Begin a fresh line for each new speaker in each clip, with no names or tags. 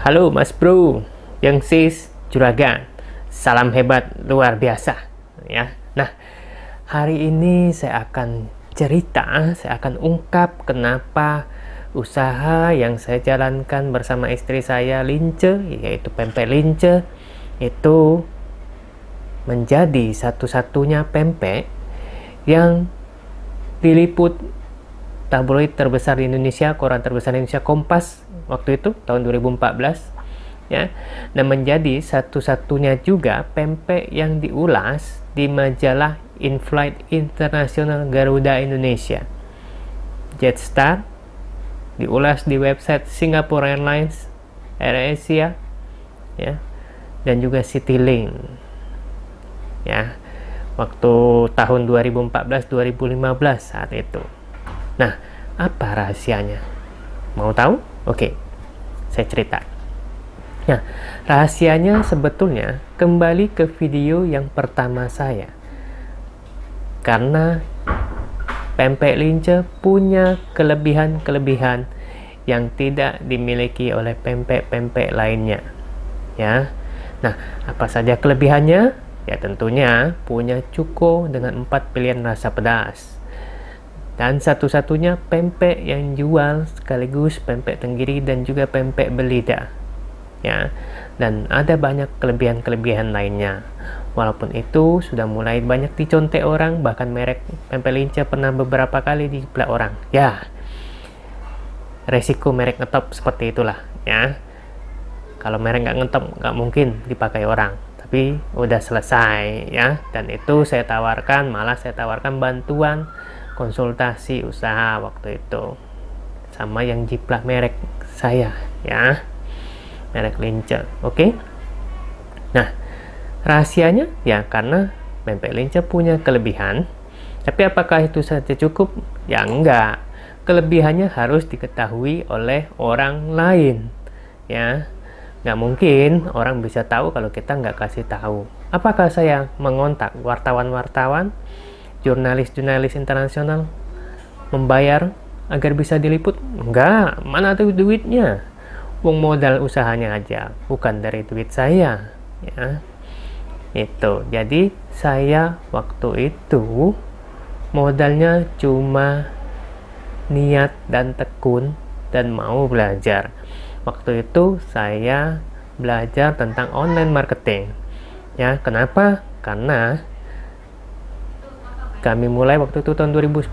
Halo Mas Bro, yang sis juragan, salam hebat luar biasa ya. Nah, hari ini saya akan ungkap kenapa usaha yang saya jalankan bersama istri saya Lince, yaitu pempek Lince, itu menjadi satu-satunya pempek yang diliput tabloid terbesar di Indonesia, koran terbesar di Indonesia, Kompas waktu itu tahun 2014 ya, dan menjadi satu-satunya juga pempek yang diulas di majalah In-Flight International Garuda Indonesia, Jetstar, diulas di website Singapore Airlines, AirAsia ya, dan juga Citylink ya, waktu tahun 2014-2015 saat itu. Nah, apa rahasianya? Mau tahu? Oke, saya cerita. Nah, rahasianya sebetulnya kembali ke video yang pertama saya. Karena pempek Lince punya kelebihan-kelebihan yang tidak dimiliki oleh pempek-pempek lainnya. Ya. Nah, apa saja kelebihannya? Ya tentunya punya cuko dengan 4 pilihan rasa pedas. Dan satu-satunya pempek yang jual sekaligus pempek tenggiri dan juga pempek belida ya, dan ada banyak kelebihan-kelebihan lainnya. Walaupun itu sudah mulai banyak dicontek orang, bahkan merek pempek Lince pernah beberapa kali dijeblak orang ya. Resiko merek ngetop seperti itulah ya. Kalau merek nggak ngetop nggak mungkin dipakai orang, tapi udah selesai ya. Dan itu saya tawarkan bantuan konsultasi usaha waktu itu sama yang jiplak merek saya ya, merek Lince. Oke. Nah, rahasianya ya karena pempek Lince punya kelebihan, tapi apakah itu saja cukup? Ya enggak. Kelebihannya harus diketahui oleh orang lain ya. Nggak mungkin orang bisa tahu kalau kita nggak kasih tahu. Apakah saya mengontak wartawan-wartawan, jurnalis-jurnalis internasional, membayar agar bisa diliput? Enggak, mana tuh duitnya? Uang modal usahanya aja, bukan dari duit saya ya. Itu. Jadi saya waktu itu modalnya cuma niat dan tekun dan mau belajar. Waktu itu saya belajar tentang online marketing ya. Kenapa? Karena kami mulai waktu itu tahun 2010,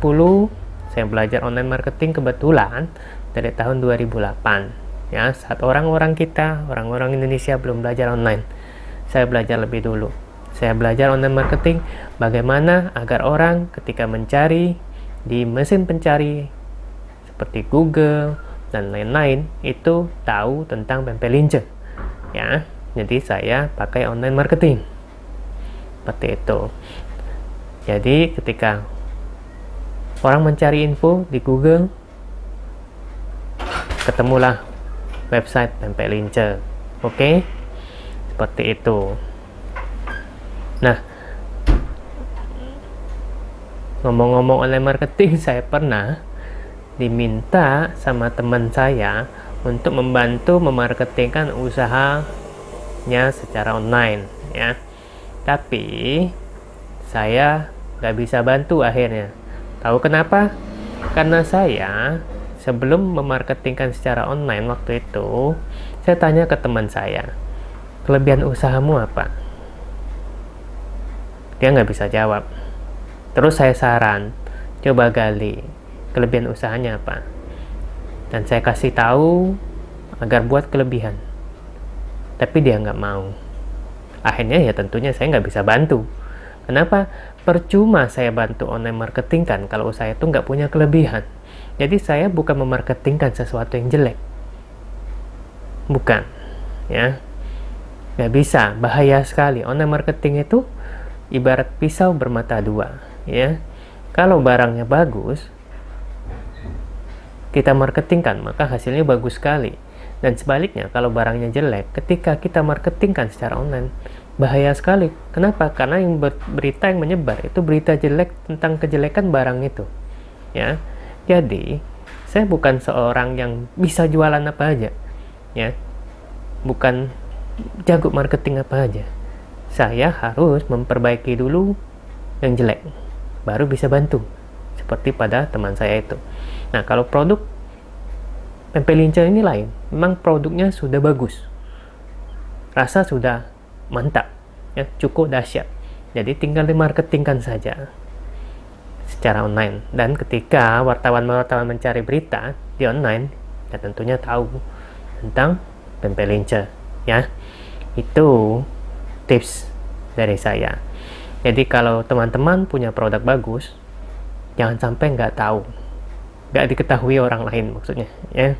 saya belajar online marketing kebetulan dari tahun 2008 ya, saat orang-orang Indonesia belum belajar online. Saya belajar lebih dulu. Saya belajar online marketing, bagaimana agar orang ketika mencari di mesin pencari seperti Google dan lain-lain itu tahu tentang pempek Lince ya. Jadi saya pakai online marketing seperti itu. Jadi ketika orang mencari info di Google, ketemulah website pempek Lince. Oke, seperti itu. Nah, ngomong-ngomong online marketing, saya pernah diminta sama teman saya untuk membantu memarketingkan usahanya secara online ya. Tapi saya nggak bisa bantu akhirnya. Tahu kenapa? Karena saya sebelum memarketingkan secara online waktu itu, saya tanya ke teman saya, kelebihan usahamu apa? Dia nggak bisa jawab. Terus saya saran, coba gali kelebihan usahanya apa. Dan saya kasih tahu agar buat kelebihan. Tapi dia nggak mau. Akhirnya ya tentunya saya nggak bisa bantu. Kenapa? Percuma saya bantu online marketing kan kalau usaha itu nggak punya kelebihan. Jadi saya bukan memarketingkan sesuatu yang jelek. Bukan. Ya. Nggak bisa. Bahaya sekali. Online marketing itu ibarat pisau bermata dua. Ya. Kalau barangnya bagus, kita marketingkan, maka hasilnya bagus sekali. Dan sebaliknya, kalau barangnya jelek, ketika kita marketingkan secara online, bahaya sekali. Kenapa? Karena yang berita yang menyebar itu berita jelek tentang kejelekan barang itu ya. Jadi saya bukan seorang yang bisa jualan apa aja ya. bukan jago marketing apa aja. Saya harus memperbaiki dulu yang jelek, baru bisa bantu. Seperti pada teman saya itu. Nah, kalau produk pempek lincah ini lain. Memang produknya sudah bagus, rasa sudah mantap, ya, cukup dahsyat. Jadi tinggal dimarketingkan saja secara online. Dan ketika wartawan-wartawan mencari berita di online, ya tentunya tahu tentang pempek lincah, ya. Itu tips dari saya. Jadi kalau teman-teman punya produk bagus, jangan sampai nggak tahu, nggak diketahui orang lain maksudnya, ya.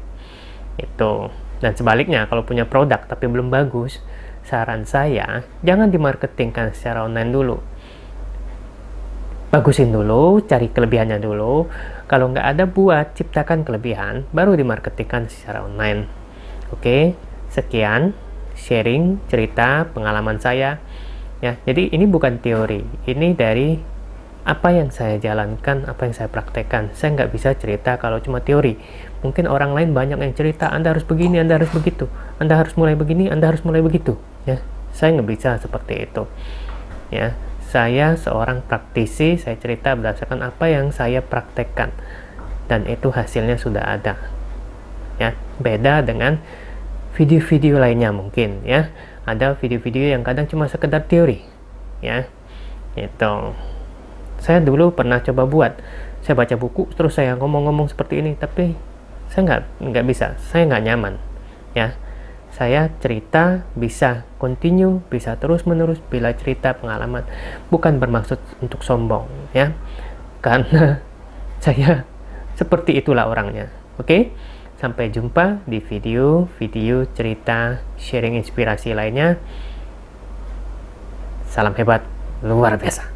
Itu. Dan sebaliknya, kalau punya produk tapi belum bagus, saran saya jangan dimarketingkan secara online dulu. Bagusin dulu, cari kelebihannya dulu. Kalau nggak ada, buat ciptakan kelebihan, baru dimarketingkan secara online. Oke, sekian sharing cerita pengalaman saya, ya. Jadi ini bukan teori, ini dari apa yang saya jalankan, apa yang saya praktekkan. Saya nggak bisa cerita kalau cuma teori. Mungkin orang lain banyak yang cerita, Anda harus begini, Anda harus begitu, Anda harus mulai begini, Anda harus mulai begitu, ya. Saya nggak bisa seperti itu, ya. Saya seorang praktisi, saya cerita berdasarkan apa yang saya praktekkan, dan itu hasilnya sudah ada, ya. Beda dengan video-video lainnya mungkin, ya. Ada video-video yang kadang cuma sekedar teori, ya. Itu. Saya dulu pernah coba buat, saya baca buku terus saya ngomong-ngomong seperti ini, tapi saya nggak bisa, saya nggak nyaman, ya. Saya cerita bisa continue, bisa terus-menerus bila cerita pengalaman, bukan bermaksud untuk sombong, ya, karena saya seperti itulah orangnya. Oke, sampai jumpa di video-video cerita sharing inspirasi lainnya. Salam hebat luar biasa.